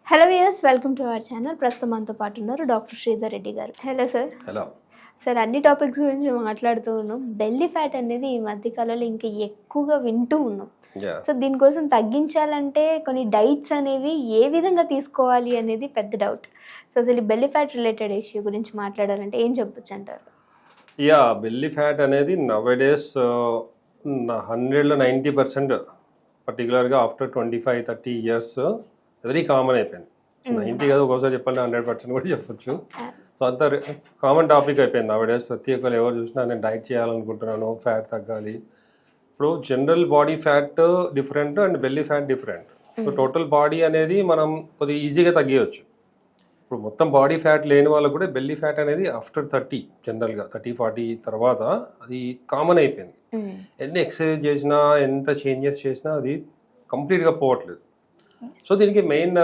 Hello viewers, welcome to our channel. ప్రస్తుతం మనతో పాటు ఉన్నారు డాక్టర్ శ్రీధర్ రెడ్డి గారు. Hello sir. హలో సార్, అన్ని టాపిక్స్ గురించి మాట్లాడుతూ ఉన్నాం. బెల్లీ ఫ్యాట్ అనేది ఈ మధ్య కాలంలో ఇంకా ఎక్కువగా వింటూ ఉన్నాం. సో దీనికోసం తగ్గించాలంటే కొన్ని డైట్స్ అనేవి ఏ విధంగా తీసుకోవాలి అనేది పెద్ద డౌట్. సో అసలు ఈ బెల్లీ ఫ్యాట్ రిలేటెడ్ ఇష్యూ గురించి మాట్లాడాలంటే ఏం చెప్పొచ్చు అంటారు? బెల్లీ ఫ్యాట్ అనేది నవడేస్ 100లో 90% పర్టికులర్గా ఆఫ్టర్ 25-30 ఇయర్స్ వెరీ కామన్ అయిపోయింది. 90 కదా, ఒక్కోసారి చెప్పాలంటే 100% కూడా చెప్పొచ్చు. సో అంత కామన్ టాపిక్ అయిపోయింది నవడేస్. ప్రతి ఒక్కరు ఎవరు చూసినా నేను డైట్ చేయాలనుకుంటున్నాను, ఫ్యాట్ తగ్గాలి. ఇప్పుడు general body fat different and belly fat different. So total body అనేది మనం కొద్దిగా ఈజీగా తగ్గియచ్చు. ఇప్పుడు మొత్తం బాడీ ఫ్యాట్ లేని వాళ్ళకు కూడా బెల్లీ ఫ్యాట్ అనేది ఆఫ్టర్ 30 జనరల్గా 30-40 తర్వాత అది కామన్ అయిపోయింది. ఎన్ని ఎక్సర్సైజ్ చేసినా, ఎంత చేంజెస్ చేసినా అది కంప్లీట్గా పోవట్లేదు. సో దీనికి మెయిన్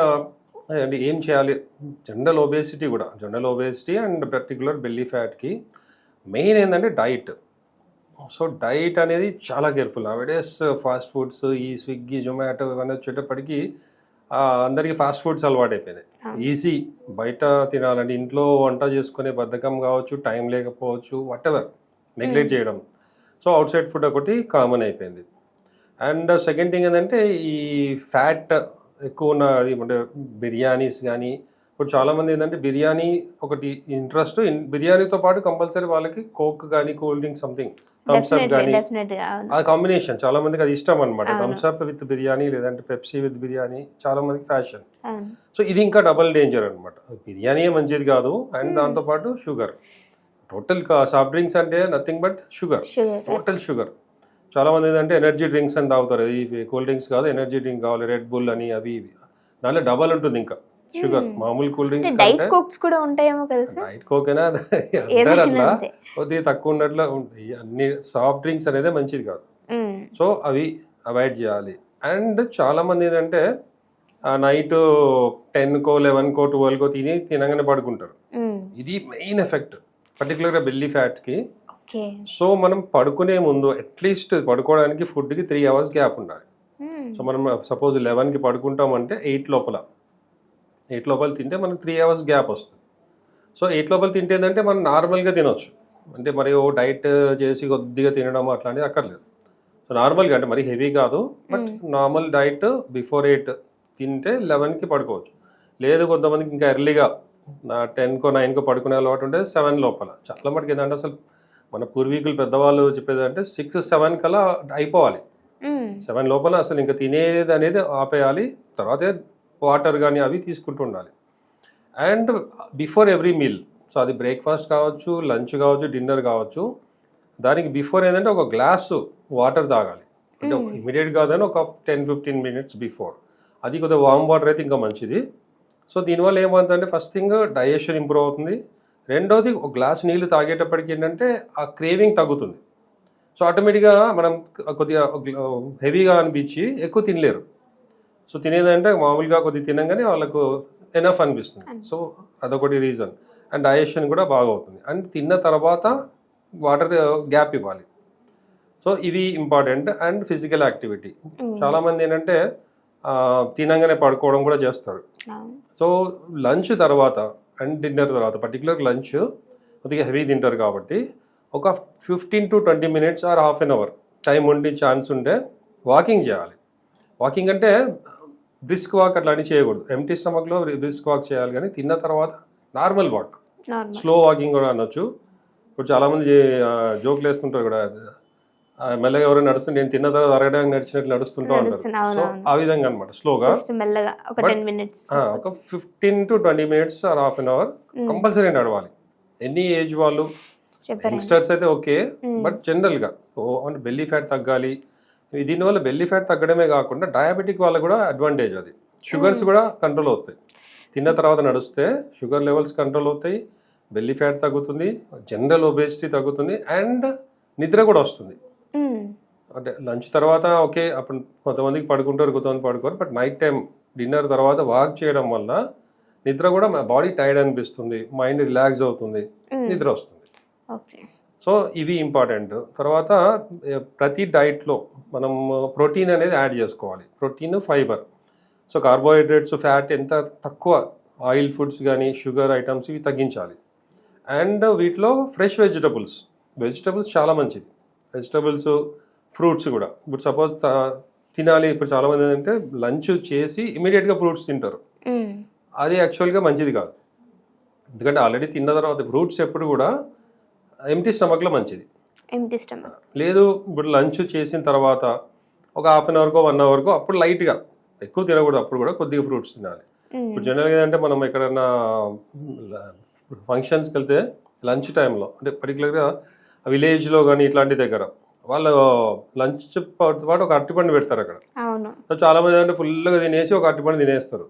అంటే ఏం చేయాలి? General obesity and particular belly ఫ్యాట్కి మెయిన్ ఏంటంటే డైట్. సో డైట్ అనేది చాలా కేర్ఫుల్. నవడేస్ ఫాస్ట్ ఫుడ్స్, ఈ స్విగ్గీ, జొమాటో ఇవన్నీ వచ్చేటప్పటికి అందరికీ ఫాస్ట్ ఫుడ్స్ అలవాటు అయిపోయినాయి. ఈజీ, బయట తినాలంటే ఇంట్లో వంట చేసుకునే బద్ధకం కావచ్చు, టైం లేకపోవచ్చు, వాటెవర్ నెగ్లెక్ట్ చేయడం. సో అవుట్ సైడ్ ఫుడ్ ఒకటి కామన్ అయిపోయింది. అండ్ సెకండ్ థింగ్ ఏంటంటే ఈ ఫ్యాట్ ఎక్కువ ఉన్న అది అంటే బిర్యానీస్ కానీ, ఇప్పుడు చాలామంది ఏంటంటే బిర్యానీ ఒకటి ఇంట్రెస్ట్, బిర్యానీతో పాటు కంపల్సరీ వాళ్ళకి కోక్ కానీ, cool drink something, Thums Up కానీ, ఆ కాంబినేషన్ చాలా మందికి అది ఇష్టం అనమాట. థమ్స్ అప్ విత్ బిర్యానీ లేదంటే పెప్సీ విత్ బిర్యానీ చాలా మందికి ఫ్యాషన్. సో ఇది ఇంకా డబల్ డేంజర్ అనమాట. బిర్యానీ మంచిది కాదు అండ్ దాంతోపాటు షుగర్. టోటల్ సాఫ్ట్ డ్రింక్స్ అంటే nothing but sugar, total sugar. చాలా మంది ఏంటంటే ఎనర్జీ డ్రింక్స్ అని తాగుతారు. ఈ కూల్ డ్రింక్స్ కాదు, ఎనర్జీ డ్రింక్ కావాలి, రెడ్ బుల్ అని, అవి ఇవి. దాంట్లో డబల్ ఉంటుంది ఇంకా షుగర్. మామూలు కూల్ డ్రింక్స్ డైట్ కోక్స్ కూడా ఉంటాయేమో కదా సార్? డైట్ కోక్ అయినా అంటారు అట్లా, కొద్దిగా తక్కువ ఉన్నట్లు ఉంటాయి. అన్ని సాఫ్ట్ డ్రింక్స్ అనేది మంచిది కాదు. సో అవి అవాయిడ్ చేయాలి. అండ్ చాలా మంది ఏంటంటే నైట్ 10కో 11కో 12కో తినగానే పడుకుంటారు. ఇది మెయిన్ ఎఫెక్ట్ పర్టికులర్గా బెల్లీ ఫ్యాట్కి. సో మనం పడుకునే ముందు అట్లీస్ట్ పడుకోవడానికి ఫుడ్కి 3 hours గ్యాప్ ఉండాలి. సో మనం సపోజ్ 11కి పడుకుంటామంటే 8 లోపల తింటే మనకు 3 hours గ్యాప్ వస్తుంది. సో 8 లోపల తింటే ఏంటంటే మనం నార్మల్గా తినొచ్చు. అంటే మరి డైట్ చేసి కొద్దిగా తినడం అట్లాంటిది అక్కర్లేదు. సో నార్మల్గా అంటే మరి హెవీ కాదు, బట్ నార్మల్ డైట్ బిఫోర్ 8 తింటే 11కి పడుకోవచ్చు. లేదు కొంతమందికి ఇంకా ఎర్లీగా 10కో 9కో పడుకునే అలవాటు ఉంటే 7 లోపల. చాలా మటుకు ఏంటంటే అసలు మన పూర్వీకులు పెద్దవాళ్ళు చెప్పేది అంటే 6-7 కల్లా అయిపోవాలి. 7 లోపల అసలు ఇంకా తినేది అనేది ఆపేయాలి. తర్వాతే వాటర్ కానీ అవి తీసుకుంటూ ఉండాలి. And before every meal, so అది బ్రేక్ఫాస్ట్ కావచ్చు, లంచ్ కావచ్చు, డిన్నర్ కావచ్చు, దానికి బిఫోర్ ఏంటంటే ఒక గ్లాసు వాటర్ తాగాలి. అంటే ఇమీడియట్ కాదని ఒక 10-15 minutes బిఫోర్. అది కొద్దిగా వామ్ వాటర్ అయితే ఇంకా మంచిది. సో దీనివల్ల ఏమవుతుందంటే ఫస్ట్ థింగ్ డైజెషన్ ఇంప్రూవ్ అవుతుంది. రెండోది ఒక గ్లాస్ నీళ్ళు తాగేటప్పటికి ఏంటంటే ఆ క్రేవింగ్ తగ్గుతుంది. సో ఆటోమేటిక్గా మనం కొద్దిగా హెవీగా అనిపించి ఎక్కువ తినలేరు. సో తినేదంటే మామూలుగా కొద్దిగా తినగానే వాళ్ళకు ఎనఫ్ అనిపిస్తుంది. సో అదొకటి రీజన్. అండ్ డైజెషన్ కూడా బాగా అవుతుంది. అండ్ తిన్న తర్వాత వాటర్ గ్యాప్ ఇవ్వాలి. సో ఇవి ఇంపార్టెంట్. And physical activity. చాలామంది ఏంటంటే తినగానే పడుకోవడం కూడా చేస్తారు. సో లంచ్ తర్వాత అండ్ డిన్నర్ తర్వాత, పర్టికులర్ లంచ్ కొద్దిగా హెవీ తింటారు కాబట్టి ఒక 15-20 minutes or half an hour time ఉండి ఛాన్స్ ఉంటే వాకింగ్ చేయాలి. వాకింగ్ అంటే బ్రిస్క్ వాక్ అట్లాంటివి చేయకూడదు. ఎంటీ స్టమక్లో బ్రిస్క్ వాక్ చేయాలి, కానీ తిన్న తర్వాత నార్మల్ వాక్, స్లో వాకింగ్ కూడా అనొచ్చు. ఇప్పుడు చాలామంది జోకులు వేసుకుంటారు కూడా, మెల్లగా ఎవరైనా నడుస్తుంటే నేను తిన్న తర్వాత అరగడానికి నడిచినట్లు నడుస్తుంటూ ఉంటారు. సో ఆ విధంగా అనమాట, స్లోగా ఒక 15-20 minutes or half an hour compulsory నడవాలి. ఎనీ ఏజ్ వాళ్ళు, యంగ్స్టర్స్ అయితే ఓకే, బట్ జనరల్గా అంటే బెల్లీ ఫ్యాట్ తగ్గాలి. దీనివల్ల బెల్లీ ఫ్యాట్ తగ్గడమే కాకుండా డయాబెటిక్ వాళ్ళకు కూడా అడ్వాంటేజ్. అది షుగర్స్ కూడా కంట్రోల్ అవుతాయి. తిన్న తర్వాత నడిస్తే షుగర్ లెవెల్స్ కంట్రోల్ అవుతాయి, బెల్లీ ఫ్యాట్ తగ్గుతుంది, జనరల్ ఒబేసిటీ తగ్గుతుంది, అండ్ నిద్ర కూడా వస్తుంది. అంటే లంచ్ తర్వాత ఓకే, అప్పుడు కొంతమందికి పడుకుంటారు, కొంతమంది పడుకోరు, బట్ నైట్ టైం డిన్నర్ తర్వాత వాక్ చేయడం వల్ల నిద్ర కూడా బాడీ టైర్డ్ అనిపిస్తుంది, మైండ్ రిలాక్స్ అవుతుంది, నిద్ర వస్తుంది. సో ఇవి ఇంపార్టెంట్. తర్వాత ప్రతి డైట్లో మనం ప్రోటీన్ అనేది యాడ్ చేసుకోవాలి. Protein, fibre. So carbohydrates, fat ఎంత తక్కువ, ఆయిల్ ఫుడ్స్ కానీ షుగర్ ఐటమ్స్ ఇవి తగ్గించాలి. అండ్ వీటిలో ఫ్రెష్ వెజిటబుల్స్ చాలా మంచిది. వెజిటబుల్స్, ఫ్రూట్స్ కూడా. ఇప్పుడు సపోజ్ తినాలి, ఇప్పుడు చాలామంది ఏంటంటే లంచ్ చేసి ఇమీడియట్గా ఫ్రూట్స్ తింటారు. అది యాక్చువల్గా మంచిది కాదు. ఎందుకంటే ఆల్రెడీ తిన్న తర్వాత ఫ్రూట్స్ ఎప్పుడు కూడా ఎంటీ స్టమక్లో మంచిది. లేదు ఇప్పుడు లంచ్ చేసిన తర్వాత ఒక హాఫ్ అన్ అవర్కో 1 అవర్కో అప్పుడు లైట్గా, ఎక్కువ తినకూడదు, అప్పుడు కూడా కొద్దిగా ఫ్రూట్స్ తినాలి. ఇప్పుడు జనరల్గా ఏంటంటే మనం ఎక్కడన్నా ఫంక్షన్స్కి వెళ్తే లంచ్ టైంలో, అంటే పర్టికులర్గా విలేజ్లో కానీ ఇట్లాంటి దగ్గర వాళ్ళు లంచ్ పాటు ఒక అరటిపండు పెడతారు అక్కడ. సో చాలా మంది అంటే ఫుల్గా తినేసి ఒక అరటిపండు తినేస్తారు.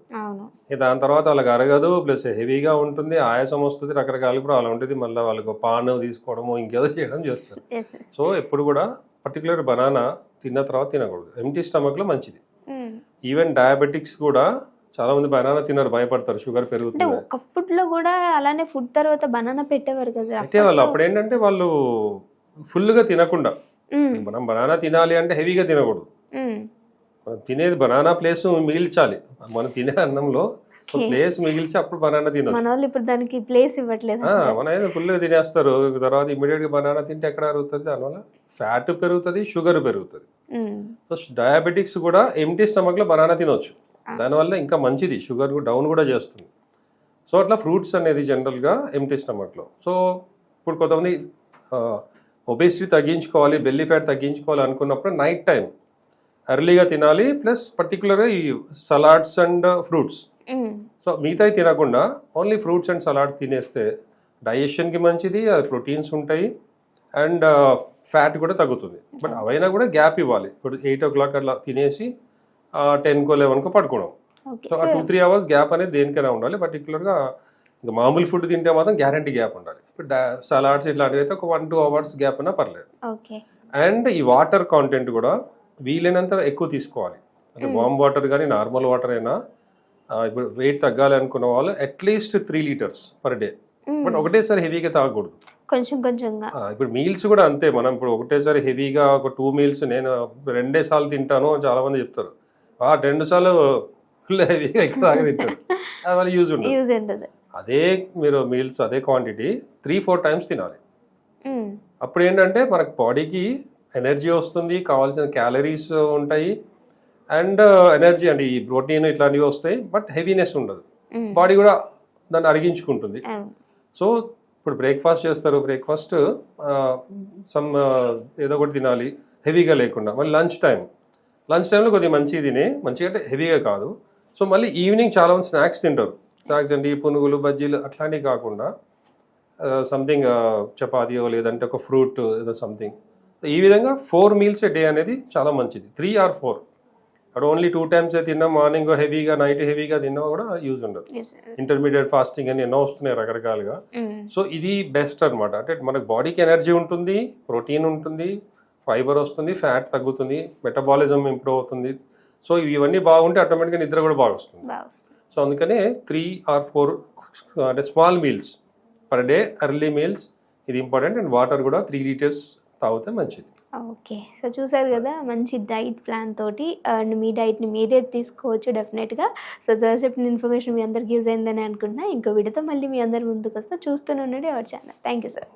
దాని తర్వాత వాళ్ళకి అరగదు, ప్లస్ హెవీగా ఉంటుంది, ఆయాసం వస్తుంది, రకరకాల కూడా అలా ఉంటుంది. మళ్ళీ వాళ్ళకి పాన్ తీసుకోవడము ఇంకేదో చేయడం చేస్తారు. సో ఎప్పుడు కూడా పర్టికులర్ బనానా తిన్న తర్వాత తినకూడదు, ఎంటీ స్టమక్లో మంచిది. ఈవెన్ డయాబెటిక్స్ కూడా చాలా మంది బనానా తినరు, భయపడతారు, షుగర్ పెరుగుతుంది. ఒకప్పుడులో కూడా అలానే ఫుడ్ తర్వాత బనానా పెట్టేవారు కదా. పెట్టేవాళ్ళు. అప్పుడు ఏంటంటే వాళ్ళు ఫుల్గా తినకుండా, మనం బనానా తినాలి అంటే హెవీగా తినకూడదు. మనం తినేది బనానా ప్లేస్ మిగిల్చాలి. మనం తినే అన్నంలో ప్లేస్ మిగిల్చి అప్పుడు బనానా తినచ్చు. మన వాళ్ళు ఇప్పుడు దానికి ప్లేస్ ఇవ్వట్లేదు. మన ఏదో ఫుల్గా తినేస్తారు, తర్వాత ఇమీడియట్గా బనానా తింటే ఎక్కడ అరుగుతుంది, దానివల్ల ఫ్యాట్ పెరుగుతుంది, షుగర్ పెరుగుతుంది. సో డయాబెటిక్స్ కూడా ఎంటీ స్టమక్లో బనానా తినవచ్చు, దానివల్ల ఇంకా మంచిది, షుగర్ డౌన్ కూడా చేస్తుంది. సో అట్లా ఫ్రూట్స్ అనేది జనరల్గా ఎంటీ స్టమక్లో. సో ఇప్పుడు కొంతమంది ఒబేసిటీ తగ్గించుకోవాలి, బెల్లీ ఫ్యాట్ తగ్గించుకోవాలి అనుకున్నప్పుడు నైట్ టైం ఎర్లీగా తినాలి. ప్లస్ పర్టికులర్గా ఈ సలాడ్స్ అండ్ ఫ్రూట్స్. సో మిగతాయి తినకుండా ఓన్లీ ఫ్రూట్స్ అండ్ సలాడ్స్ తినేస్తే డైజెషన్కి మంచిది, అది ప్రోటీన్స్ ఉంటాయి అండ్ ఫ్యాట్ కూడా తగ్గుతుంది. బట్ అవైనా కూడా గ్యాప్ ఇవ్వాలి. ఇప్పుడు 8 o'clock అట్లా తినేసి 10కో 11కో పడుకోవడం. సో ఆ 2-3 hours గ్యాప్ అనేది దేనికైనా ఉండాలి. పర్టికులర్గా ఇంకా మామూలు ఫుడ్ తింటే మాత్రం గ్యారంటీ గ్యాప్ ఉండాలి. ఇప్పుడు సలాడ్స్ ఇట్లాంటివి అయితే ఒక 1-2 hours గ్యాప్ అయినా పర్లేదు. అండ్ ఈ వాటర్ కాంటెంట్ కూడా వీలైనంత ఎక్కువ తీసుకోవాలి. అంటే వామ్ వాటర్ కానీ నార్మల్ వాటర్ అయినా, ఇప్పుడు వెయిట్ తగ్గాలి అనుకున్న వాళ్ళు at least 3 liters per day. But ఒకటేసారి హెవీగా తాగకూడదు, కొంచెం కొంచెంగా. ఇప్పుడు మీల్స్ కూడా అంతే. మనం ఇప్పుడు ఒకటేసారి హెవీగా ఒక 2 meals నేను 2 సార్లు తింటాను చాలా మంది చెప్తారు. 2 సార్లు ఫుల్ హెవీగా ఎక్కువ తాగి తింటారు, అది వల్ల యూజ్ ఉండదు. అదే మీరు మీల్స్ అదే క్వాంటిటీ 3-4 times తినాలి. అప్పుడు ఏంటంటే మనకు బాడీకి ఎనర్జీ వస్తుంది, కావాల్సిన క్యాలరీస్ ఉంటాయి అండ్ ఎనర్జీ అంటే ఈ ప్రోటీన్ ఇట్లాంటివి వస్తాయి. బట్ హెవీనెస్ ఉండదు, బాడీ కూడా దాన్ని అరిగించుకుంటుంది. సో ఇప్పుడు బ్రేక్ఫాస్ట్ చేస్తారు, బ్రేక్ఫాస్ట్ ఏదో ఒకటి తినాలి హెవీగా లేకుండా. మళ్ళీ లంచ్ టైంలో కొద్దిగా మంచిగా తినే, మంచిగా అంటే హెవీగా కాదు. సో మళ్ళీ ఈవినింగ్ చాలా మంది స్నాక్స్ తింటారు. స్నాక్స్ అంటే పునుగులు, బజ్జీలు అట్లాంటివి కాకుండా సంథింగ్ చపాతీయో లేదంటే ఒక ఫ్రూట్ ఏదో సంథింగ్. ఈ విధంగా 4 meals a day అనేది చాలా మంచిది. 3 or 4. అక్కడ ఓన్లీ 2 times తిన్నా, మార్నింగ్ హెవీగా నైట్ హెవీగా తిన్నా కూడా యూజ్ ఉండదు. ఇంటర్మీడియట్ ఫాస్టింగ్ అని ఎన్నో వస్తున్నాయి రకరకాలుగా. సో ఇది బెస్ట్ అనమాట. అంటే మనకు బాడీకి ఎనర్జీ ఉంటుంది, ప్రోటీన్ ఉంటుంది, ఫైబర్ వస్తుంది, ఫ్యాట్ తగ్గుతుంది, మెటబాలిజం ఇంప్రూవ్ అవుతుంది. సో ఇవన్నీ బాగుంటే ఆటోమేటిక్గా నిద్ర కూడా బాగా వస్తుంది. సో అందుకనే 3 or 4 అంటే small meals per day, early meals ఇది ఇంపార్టెంట్. అండ్ వాటర్ కూడా 3 liters తాగితే మంచిది. ఓకే, సో చూసారు కదా, మంచి డైట్ ప్లాన్ తోటి అండ్ మీ డైట్ని మీరే తీసుకోవచ్చు డెఫినెట్గా. సో సార్ చెప్పిన ఇన్ఫర్మేషన్ మీ అందరికి యూజ్ అయిందని అనుకుంటున్నా. ఇంకో వీడియోతో మళ్ళీ మీ అందరి ముందుకు వస్తా. చూస్తూనే ఉండండి our channel. Thank you sir.